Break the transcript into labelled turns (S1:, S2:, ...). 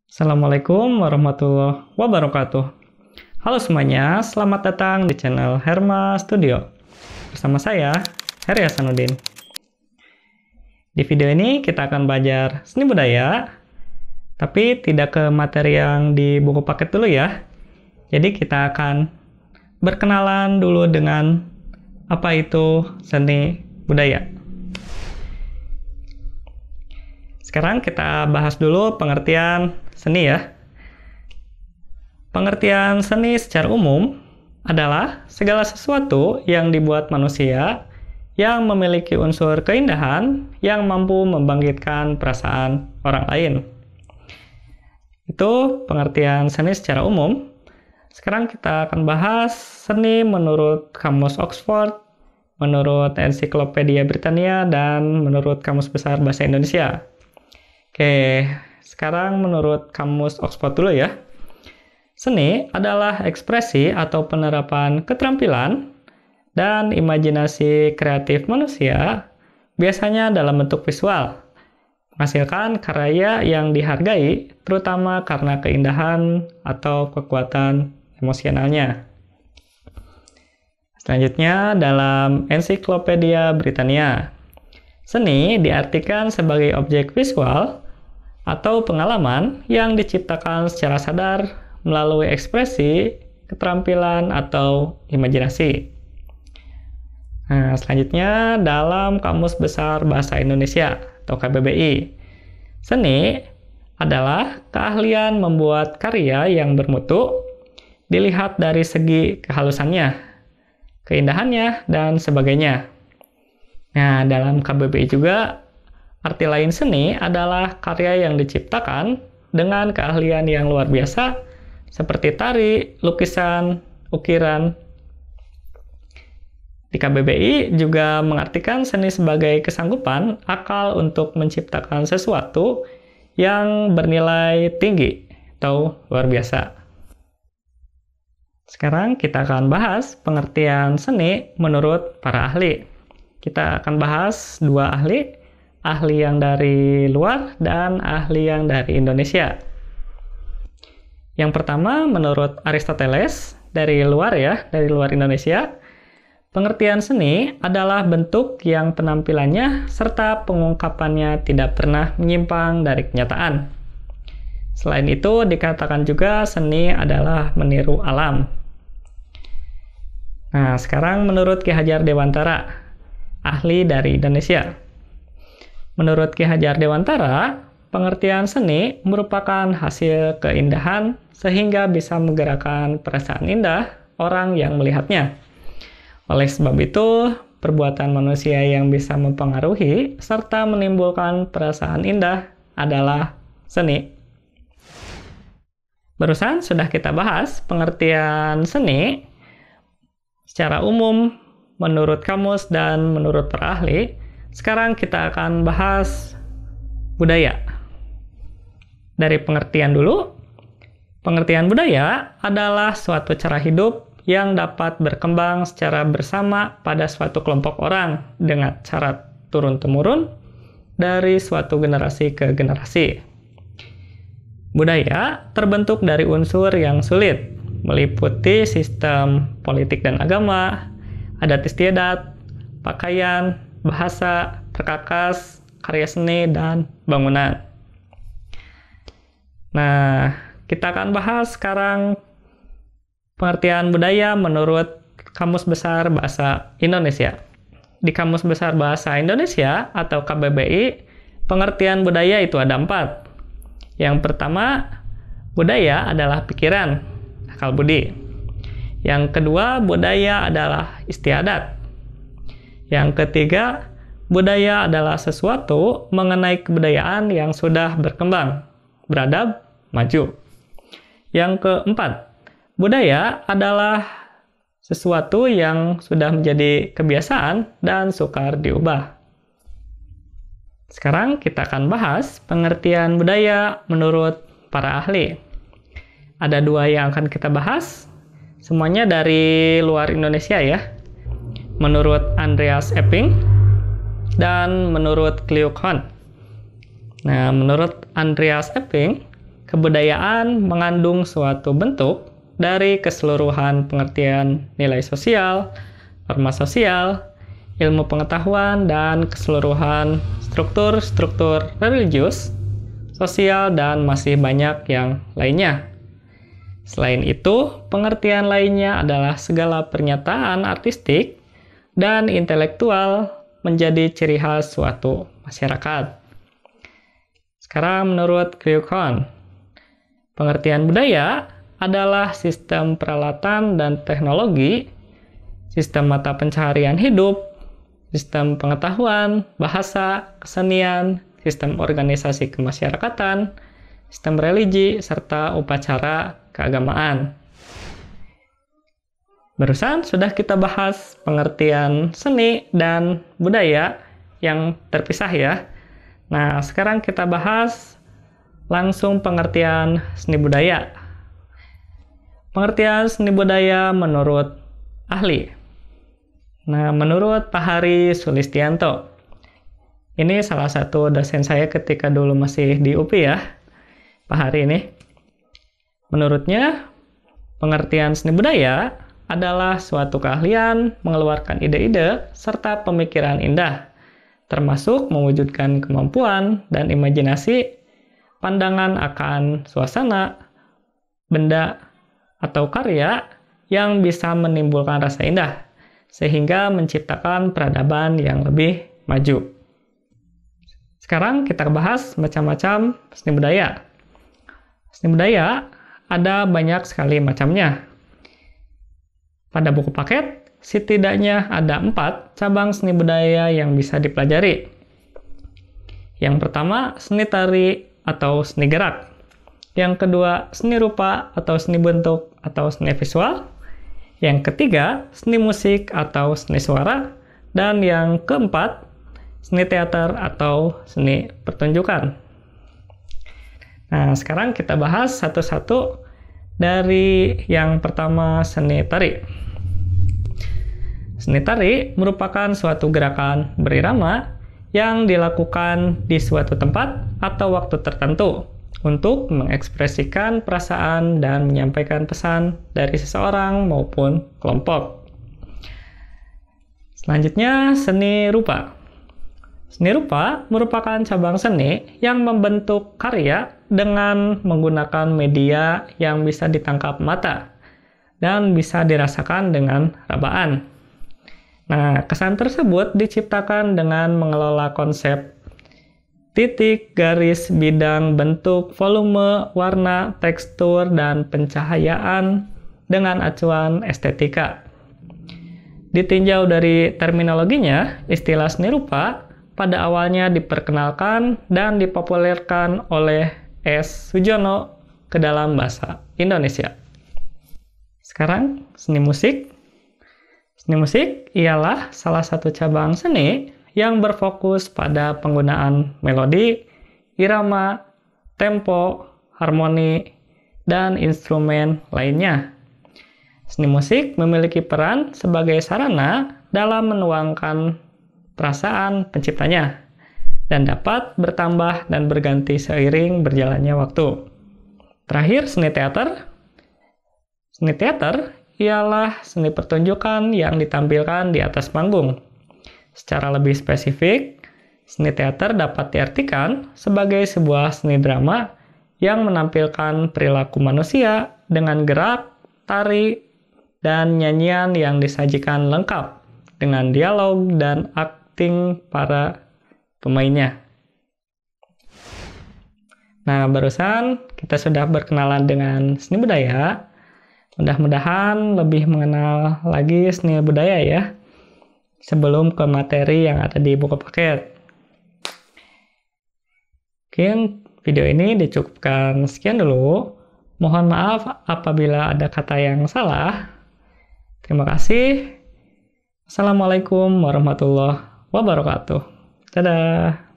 S1: Assalamualaikum warahmatullahi wabarakatuh. Halo semuanya, selamat datang di channel Herma Studio. Bersama saya, Heri Hasanuddin. Di video ini kita akan belajar seni budaya, tapi tidak ke materi yang di buku paket dulu ya. Jadi kita akan berkenalan dulu dengan apa itu seni budaya. Sekarang kita bahas dulu pengertian seni ya. Pengertian seni secara umum adalah segala sesuatu yang dibuat manusia yang memiliki unsur keindahan yang mampu membangkitkan perasaan orang lain. Itu pengertian seni secara umum. Sekarang kita akan bahas seni menurut Kamus Oxford, menurut Ensiklopedia Britania, dan menurut Kamus Besar Bahasa Indonesia. Oke, sekarang menurut Kamus Oxford dulu ya. Seni adalah ekspresi atau penerapan keterampilan dan imajinasi kreatif manusia, biasanya dalam bentuk visual, menghasilkan karya yang dihargai, terutama karena keindahan atau kekuatan emosionalnya. Selanjutnya, dalam Ensiklopedia Britania, seni diartikan sebagai objek visual atau pengalaman yang diciptakan secara sadar melalui ekspresi, keterampilan, atau imajinasi. Nah, selanjutnya dalam Kamus Besar Bahasa Indonesia atau KBBI, seni adalah keahlian membuat karya yang bermutu dilihat dari segi kehalusannya, keindahannya, dan sebagainya. Nah, dalam KBBI juga arti lain seni adalah karya yang diciptakan dengan keahlian yang luar biasa seperti tari, lukisan, ukiran. Di KBBI juga mengartikan seni sebagai kesanggupan akal untuk menciptakan sesuatu yang bernilai tinggi atau luar biasa. Sekarang kita akan bahas pengertian seni menurut para ahli. Kita akan bahas dua ahli yang dari luar dan ahli yang dari Indonesia. Yang pertama, menurut Aristoteles, dari luar Indonesia, pengertian seni adalah bentuk yang penampilannya serta pengungkapannya tidak pernah menyimpang dari kenyataan. Selain itu, dikatakan juga seni adalah meniru alam. Nah, sekarang menurut Ki Hajar Dewantara, ahli dari Indonesia. Menurut Ki Hajar Dewantara, pengertian seni merupakan hasil keindahan sehingga bisa menggerakkan perasaan indah orang yang melihatnya. Oleh sebab itu, perbuatan manusia yang bisa mempengaruhi serta menimbulkan perasaan indah adalah seni. Barusan sudah kita bahas pengertian seni secara umum menurut kamus dan menurut para ahli. Sekarang kita akan bahas budaya. Dari pengertian dulu. Pengertian budaya adalah suatu cara hidup yang dapat berkembang secara bersama pada suatu kelompok orang dengan cara turun-temurun dari suatu generasi ke generasi. Budaya terbentuk dari unsur yang sulit, meliputi sistem politik dan agama, adat istiadat, pakaian, bahasa, perkakas, karya seni, dan bangunan. Nah, kita akan bahas sekarang pengertian budaya menurut Kamus Besar Bahasa Indonesia. Di Kamus Besar Bahasa Indonesia atau KBBI, pengertian budaya itu ada 4. Yang pertama, budaya adalah pikiran, akal budi. Yang kedua, budaya adalah istiadat. Yang ketiga, budaya adalah sesuatu mengenai kebudayaan yang sudah berkembang, beradab, maju. Yang keempat, budaya adalah sesuatu yang sudah menjadi kebiasaan dan sukar diubah. Sekarang kita akan bahas pengertian budaya menurut para ahli. Ada 2 yang akan kita bahas, semuanya dari luar Indonesia ya. Menurut Andreas Epping dan menurut Clio Kohn. Nah, menurut Andreas Epping, kebudayaan mengandung suatu bentuk dari keseluruhan pengertian nilai sosial, norma sosial, ilmu pengetahuan, dan keseluruhan struktur-struktur religius, sosial, dan masih banyak yang lainnya. Selain itu, pengertian lainnya adalah segala pernyataan artistik dan intelektual menjadi ciri khas suatu masyarakat. Sekarang menurut Kryukon, pengertian budaya adalah sistem peralatan dan teknologi, sistem mata pencaharian hidup, sistem pengetahuan, bahasa, kesenian, sistem organisasi kemasyarakatan, sistem religi, serta upacara keagamaan. Barusan sudah kita bahas pengertian seni dan budaya yang terpisah ya. Nah, sekarang kita bahas langsung pengertian seni budaya. Pengertian seni budaya menurut ahli. Nah, menurut Pak Hari Sulistianto, ini salah satu dosen saya ketika dulu masih di UPI ya, Pak Hari ini. Menurutnya, pengertian seni budaya adalah suatu keahlian mengeluarkan ide-ide serta pemikiran indah, termasuk mewujudkan kemampuan dan imajinasi pandangan akan suasana, benda, atau karya yang bisa menimbulkan rasa indah, sehingga menciptakan peradaban yang lebih maju. Sekarang kita bahas macam-macam seni budaya. Seni budaya ada banyak sekali macamnya. Pada buku paket, setidaknya ada 4 cabang seni budaya yang bisa dipelajari. Yang pertama, seni tari atau seni gerak. Yang kedua, seni rupa atau seni bentuk atau seni visual. Yang ketiga, seni musik atau seni suara. Dan yang keempat, seni teater atau seni pertunjukan. Nah, sekarang kita bahas satu-satu dari yang pertama, seni tari. Seni tari merupakan suatu gerakan berirama yang dilakukan di suatu tempat atau waktu tertentu untuk mengekspresikan perasaan dan menyampaikan pesan dari seseorang maupun kelompok. Selanjutnya, seni rupa. Seni rupa merupakan cabang seni yang membentuk karya dengan menggunakan media yang bisa ditangkap mata dan bisa dirasakan dengan rabaan. Nah, kesan tersebut diciptakan dengan mengelola konsep titik, garis, bidang, bentuk, volume, warna, tekstur, dan pencahayaan dengan acuan estetika. Ditinjau dari terminologinya, istilah seni rupa pada awalnya diperkenalkan dan dipopulerkan oleh S. Sujono ke dalam bahasa Indonesia. Sekarang, seni musik. Seni musik ialah salah satu cabang seni yang berfokus pada penggunaan melodi, irama, tempo, harmoni, dan instrumen lainnya. Seni musik memiliki peran sebagai sarana dalam menuangkan perasaan penciptanya dan dapat bertambah dan berganti seiring berjalannya waktu. Terakhir, seni teater. Seni teater ialah seni pertunjukan yang ditampilkan di atas panggung. Secara lebih spesifik, seni teater dapat diartikan sebagai sebuah seni drama yang menampilkan perilaku manusia dengan gerak, tari, dan nyanyian yang disajikan lengkap dengan dialog dan akting para pemainnya. Nah, barusan kita sudah berkenalan dengan seni budaya. Mudah-mudahan lebih mengenal lagi seni budaya ya, sebelum ke materi yang ada di buku paket. Mungkin video ini dicukupkan sekian dulu. Mohon maaf apabila ada kata yang salah. Terima kasih. Assalamualaikum warahmatullahi wabarakatuh. Dadah.